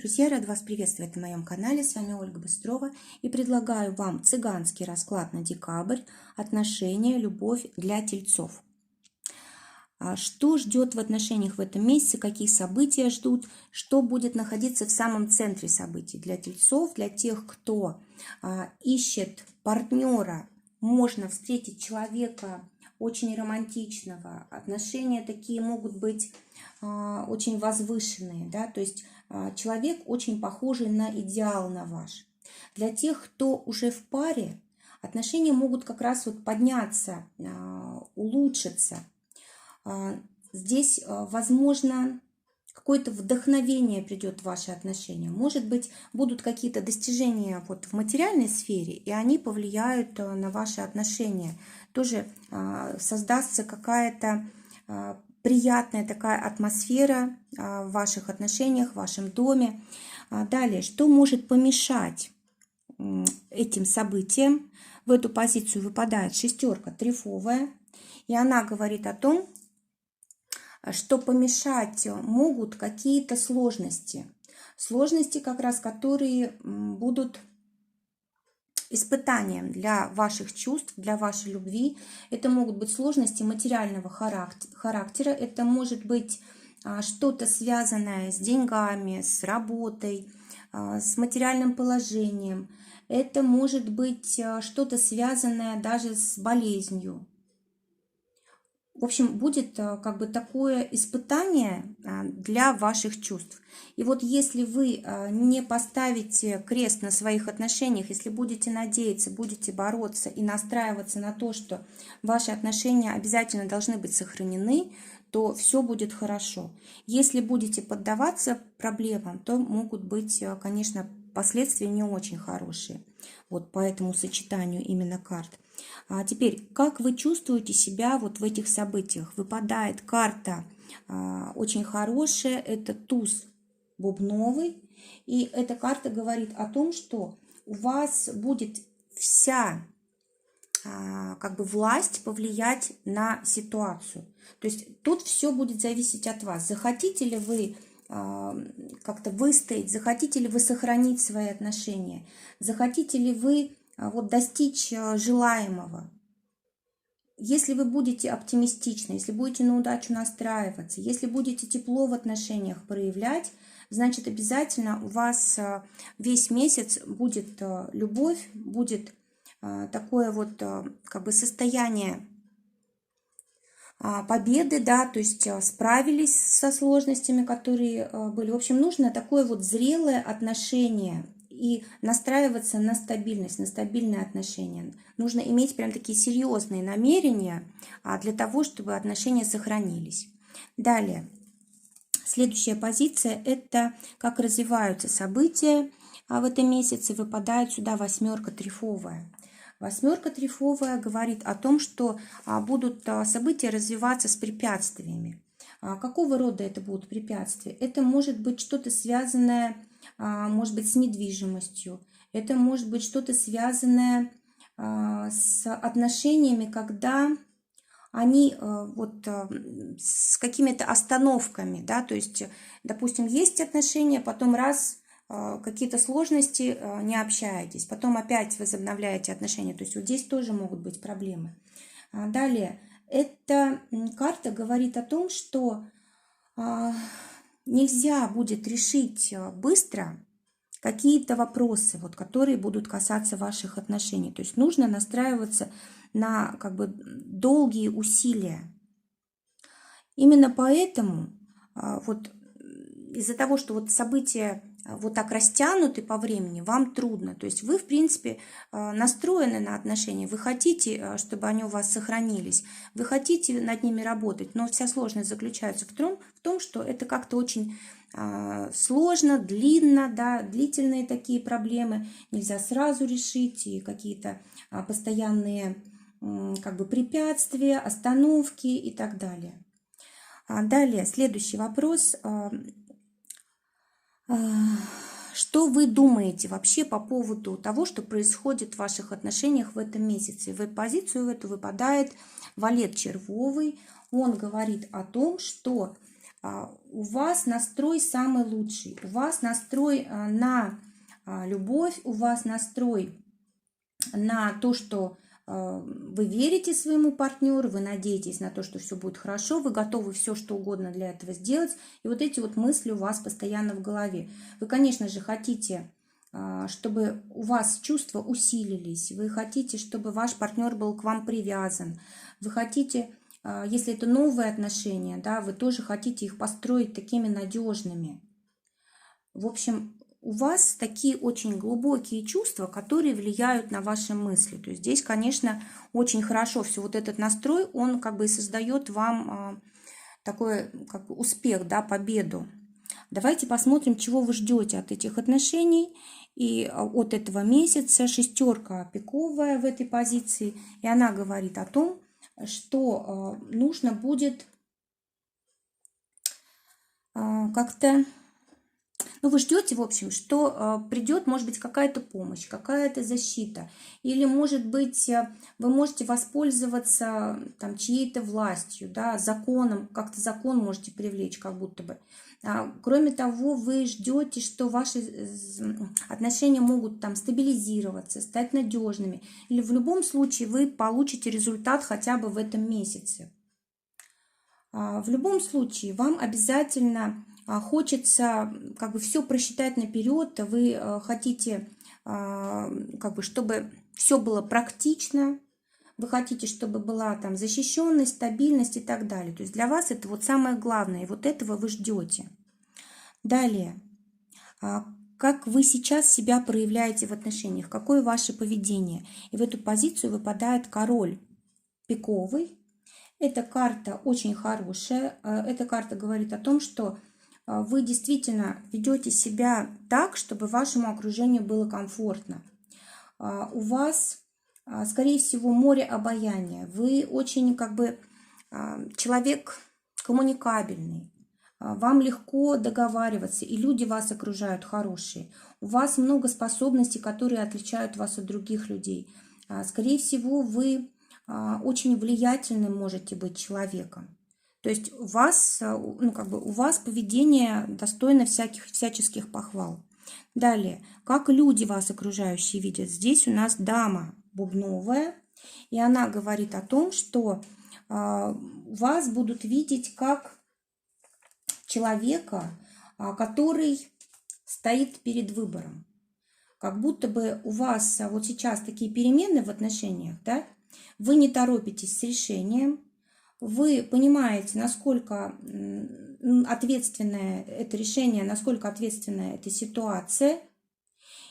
Друзья, рад вас приветствовать на моем канале. С вами Ольга Быстрова и предлагаю вам цыганский расклад на декабрь. Отношения, любовь для тельцов. Что ждет в отношениях в этом месяце, какие события ждут, что будет находиться в самом центре событий для тельцов, для тех, кто ищет партнера, можно встретить человека очень романтичного. Отношения такие могут быть очень возвышенные, да, то есть человек очень похожий на идеал, на ваш. Для тех, кто уже в паре, отношения могут как раз вот подняться, улучшиться. Здесь, возможно, какое-то вдохновение придет в ваши отношения. Может быть, будут какие-то достижения вот в материальной сфере, и они повлияют на ваши отношения. Тоже создастся какая-то приятная такая атмосфера в ваших отношениях, в вашем доме. Далее, что может помешать этим событиям? В эту позицию выпадает шестерка трефовая, и она говорит о том, что помешать могут какие-то сложности. Сложности, как раз которые будут испытанием для ваших чувств, для вашей любви. Это могут быть сложности материального характера. Это может быть что-то связанное с деньгами, с работой, с материальным положением. Это может быть что-то связанное даже с болезнью. В общем, будет как бы такое испытание для ваших чувств. И вот если вы не поставите крест на своих отношениях, если будете надеяться, будете бороться и настраиваться на то, что ваши отношения обязательно должны быть сохранены, то все будет хорошо. Если будете поддаваться проблемам, то могут быть, конечно, последствия не очень хорошие. Вот по этому сочетанию именно карт. А теперь, как вы чувствуете себя вот в этих событиях? Выпадает карта очень хорошая, это туз бубновый. И эта карта говорит о том, что у вас будет вся как бы власть повлиять на ситуацию. То есть тут все будет зависеть от вас. Захотите ли вы как-то выстоять, захотите ли вы сохранить свои отношения, захотите ли вы вот достичь желаемого. Если вы будете оптимистичны, если будете на удачу настраиваться, если будете тепло в отношениях проявлять, значит, обязательно у вас весь месяц будет любовь, будет такое вот как бы состояние победы, да, то есть справились со сложностями, которые были. В общем, нужно такое вот зрелое отношение и настраиваться на стабильность, на стабильные отношения. Нужно иметь прям такие серьезные намерения для того, чтобы отношения сохранились. Далее, следующая позиция – это как развиваются события в этом месяце. Выпадает сюда восьмерка трефовая. Восьмерка трефовая говорит о том, что будут события развиваться с препятствиями. Какого рода это будут препятствия? Это может быть что-то связанное, может быть, с недвижимостью. Это может быть что-то связанное с отношениями, когда они вот с какими-то остановками, да, то есть, допустим, есть отношения, потом раз какие-то сложности, не общаетесь, потом опять возобновляете отношения, то есть вот здесь тоже могут быть проблемы. Далее, эта карта говорит о том, что нельзя будет решить быстро какие-то вопросы, вот, которые будут касаться ваших отношений. То есть нужно настраиваться на как бы долгие усилия. Именно поэтому вот из-за того, что вот события вот так растянуты по времени, вам трудно. То есть вы, в принципе, настроены на отношения, вы хотите, чтобы они у вас сохранились, вы хотите над ними работать, но вся сложность заключается в том, что это как-то очень сложно, длинно, да, длительные такие проблемы, нельзя сразу решить, и какие-то постоянные как бы препятствия, остановки и так далее. Далее, следующий вопрос. Что вы думаете вообще по поводу того, что происходит в ваших отношениях в этом месяце? В позицию в эту выпадает валет червовый. Он говорит о том, что у вас настрой самый лучший, у вас настрой на любовь, у вас настрой на то, что вы верите своему партнеру, вы надеетесь на то, что все будет хорошо, вы готовы все, что угодно для этого сделать. И вот эти вот мысли у вас постоянно в голове. Вы, конечно же, хотите, чтобы у вас чувства усилились, вы хотите, чтобы ваш партнер был к вам привязан, вы хотите, если это новые отношения, да, вы тоже хотите их построить такими надежными. В общем, у вас такие очень глубокие чувства, которые влияют на ваши мысли. То есть здесь, конечно, очень хорошо все вот этот настрой, он как бы и создает вам такой как бы успех, да, победу. Давайте посмотрим, чего вы ждете от этих отношений и от этого месяца. Шестерка пиковая в этой позиции, и она говорит о том, что нужно будет как-то... Ну, вы ждете, в общем, что придет, может быть, какая-то помощь, какая-то защита. Или, может быть, вы можете воспользоваться там чьей-то властью, да, законом, как-то закон можете привлечь, как будто бы. Кроме того, вы ждете, что ваши отношения могут там стабилизироваться, стать надежными. Или в любом случае вы получите результат хотя бы в этом месяце. В любом случае, вам обязательно хочется как бы все просчитать наперед, вы хотите как бы, чтобы все было практично, вы хотите, чтобы была там защищенность, стабильность и так далее. То есть для вас это вот самое главное, и вот этого вы ждете. Далее, как вы сейчас себя проявляете в отношениях, какое ваше поведение. И в эту позицию выпадает король пиковый. Эта карта очень хорошая. Эта карта говорит о том, что вы действительно ведете себя так, чтобы вашему окружению было комфортно. У вас, скорее всего, море обаяния. Вы очень как бы человек коммуникабельный. Вам легко договариваться, и люди вас окружают хорошие. У вас много способностей, которые отличают вас от других людей. Скорее всего, вы очень влиятельным можете быть человеком. То есть у вас, ну, как бы у вас поведение достойно всяческих похвал. Далее, как люди вас окружающие видят. Здесь у нас дама бубновая, и она говорит о том, что вас будут видеть как человека, который стоит перед выбором. Как будто бы у вас вот сейчас такие перемены в отношениях, да, вы не торопитесь с решением, вы понимаете, насколько ответственное это решение, насколько ответственная эта ситуация,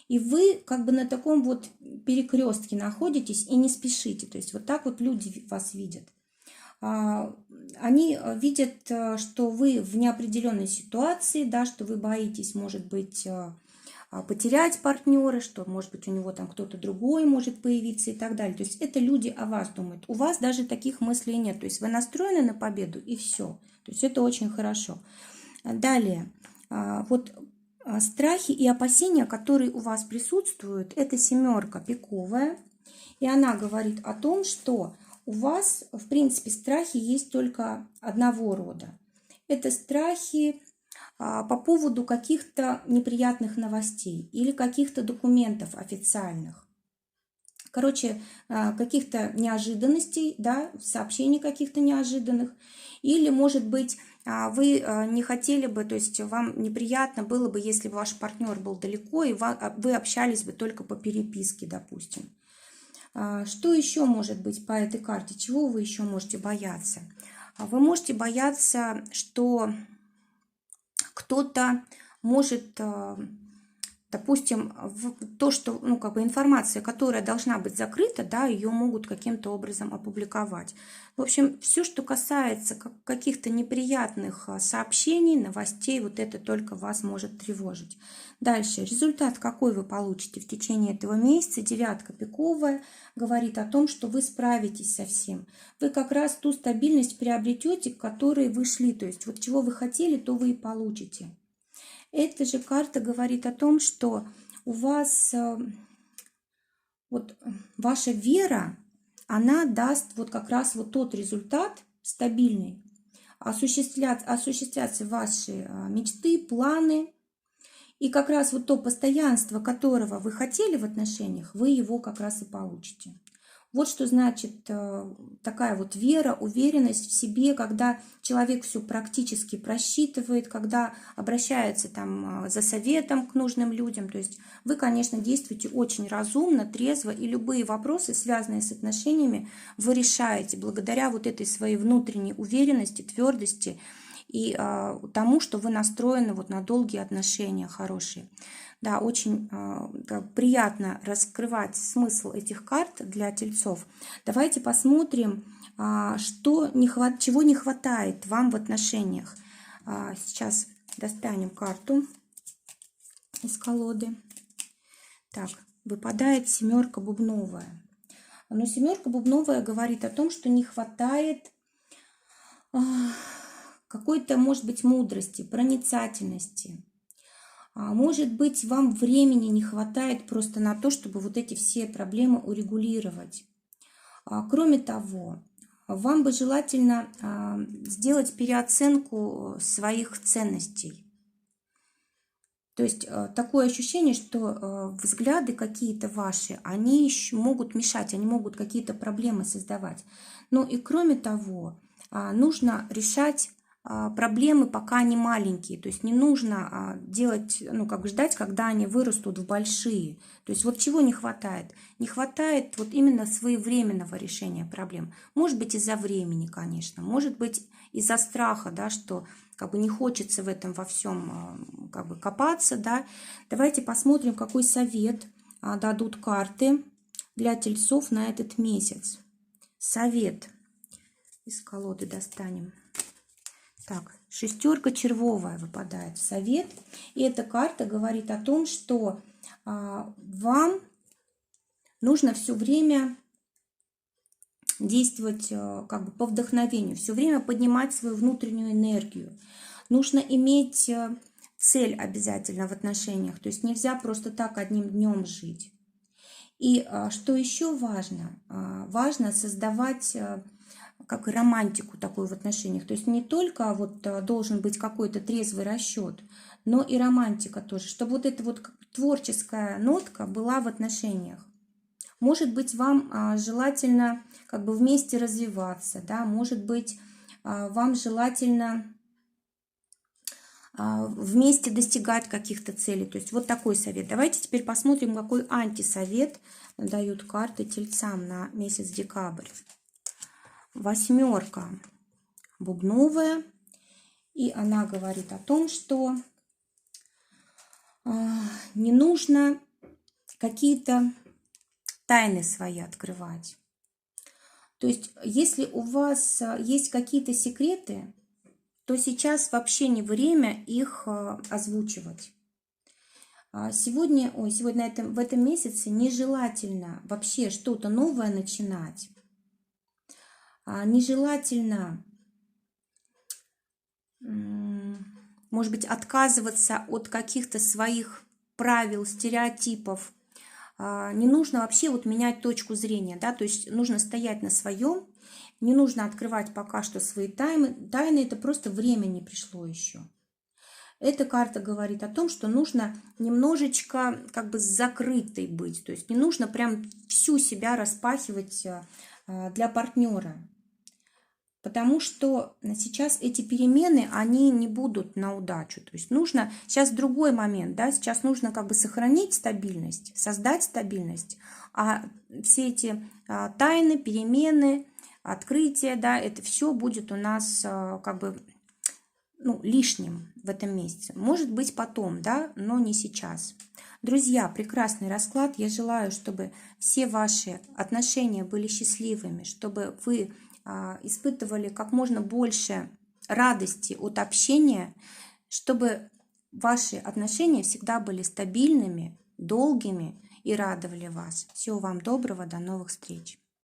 и вы как бы на таком вот перекрестке находитесь и не спешите. То есть вот так вот люди вас видят. Они видят, что вы в неопределенной ситуации, да, что вы боитесь, может быть, потерять партнера, что, может быть, у него там кто-то другой может появиться и так далее. То есть это люди о вас думают. У вас даже таких мыслей нет. То есть вы настроены на победу и все. То есть это очень хорошо. Далее, вот страхи и опасения, которые у вас присутствуют, это семерка пиковая. И она говорит о том, что у вас, в принципе, страхи есть только одного рода. Это страхи по поводу каких-то неприятных новостей или каких-то документов официальных. Короче, каких-то неожиданностей, да, сообщений каких-то неожиданных. Или, может быть, вы не хотели бы, то есть вам неприятно было бы, если бы ваш партнер был далеко, и вы общались бы только по переписке, допустим. Что еще может быть по этой карте? Чего вы еще можете бояться? Вы можете бояться, что кто-то может, допустим, то, что, ну, как бы информация, которая должна быть закрыта, да, ее могут каким-то образом опубликовать. В общем, все, что касается каких-то неприятных сообщений, новостей, вот это только вас может тревожить. Дальше, результат какой вы получите в течение этого месяца? Девятка пиковая говорит о том, что вы справитесь со всем. Вы как раз ту стабильность приобретете, к которой вы шли. То есть вот чего вы хотели, то вы и получите. Эта же карта говорит о том, что у вас вот ваша вера, она даст вот как раз вот тот результат стабильный, осуществляться ваши мечты, планы. И как раз вот то постоянство, которого вы хотели в отношениях, вы его как раз и получите. Вот что значит такая вот вера, уверенность в себе, когда человек все практически просчитывает, когда обращается там за советом к нужным людям. То есть вы, конечно, действуете очень разумно, трезво, и любые вопросы, связанные с отношениями, вы решаете благодаря вот этой своей внутренней уверенности, твердости и тому, что вы настроены вот на долгие отношения хорошие. Да, очень приятно раскрывать смысл этих карт для тельцов. Давайте посмотрим, чего не хватает вам в отношениях. Сейчас достанем карту из колоды. Так, выпадает семерка бубновая. Но семерка бубновая говорит о том, что не хватает какой-то, может быть, мудрости, проницательности. Может быть, вам времени не хватает просто на то, чтобы вот эти все проблемы урегулировать. Кроме того, вам бы желательно сделать переоценку своих ценностей. То есть такое ощущение, что взгляды какие-то ваши, они еще могут мешать, они могут какие-то проблемы создавать. Ну и кроме того, нужно решать проблемы, пока они маленькие. То есть не нужно делать, ждать, когда они вырастут в большие. То есть вот чего не хватает? Не хватает вот именно своевременного решения проблем. Может быть, из-за времени, конечно. Может быть, из-за страха, да, что не хочется в этом во всем копаться. Да. Давайте посмотрим, какой совет дадут карты для тельцов на этот месяц. Совет. Из колоды достанем. Так, шестерка червовая выпадает в совет. И эта карта говорит о том, что вам нужно все время действовать по вдохновению, все время поднимать свою внутреннюю энергию. Нужно иметь цель обязательно в отношениях. То есть нельзя просто так одним днем жить. И что еще важно? Важно создавать романтику такую в отношениях. То есть не только должен быть какой-то трезвый расчет, но и романтика тоже, чтобы вот эта вот творческая нотка была в отношениях. Может быть, вам желательно вместе развиваться, да, может быть, вам желательно вместе достигать каких-то целей. То есть вот такой совет. Давайте теперь посмотрим, какой антисовет дают карты тельцам на месяц декабрь. Восьмерка бубновая, и она говорит о том, что не нужно какие-то тайны свои открывать. То есть, если у вас есть какие-то секреты, то сейчас вообще не время их озвучивать. Сегодня в этом месяце нежелательно вообще что-то новое начинать. Нежелательно, может быть, отказываться от каких-то своих правил, стереотипов. Не нужно вообще менять точку зрения, да, то есть нужно стоять на своем, не нужно открывать пока что свои тайны, это просто время не пришло еще. Эта карта говорит о том, что нужно немножечко закрытой быть, то есть не нужно прям всю себя распахивать для партнера. Потому что сейчас эти перемены, они не будут на удачу. То есть нужно, сейчас другой момент, да, сейчас нужно сохранить стабильность, создать стабильность. А все эти тайны, перемены, открытия, да, это все будет у нас лишним в этом месяце. Может быть потом, да, но не сейчас. Друзья, прекрасный расклад. Я желаю, чтобы все ваши отношения были счастливыми, чтобы вы испытывали как можно больше радости от общения, чтобы ваши отношения всегда были стабильными, долгими и радовали вас. Всего вам доброго, до новых встреч!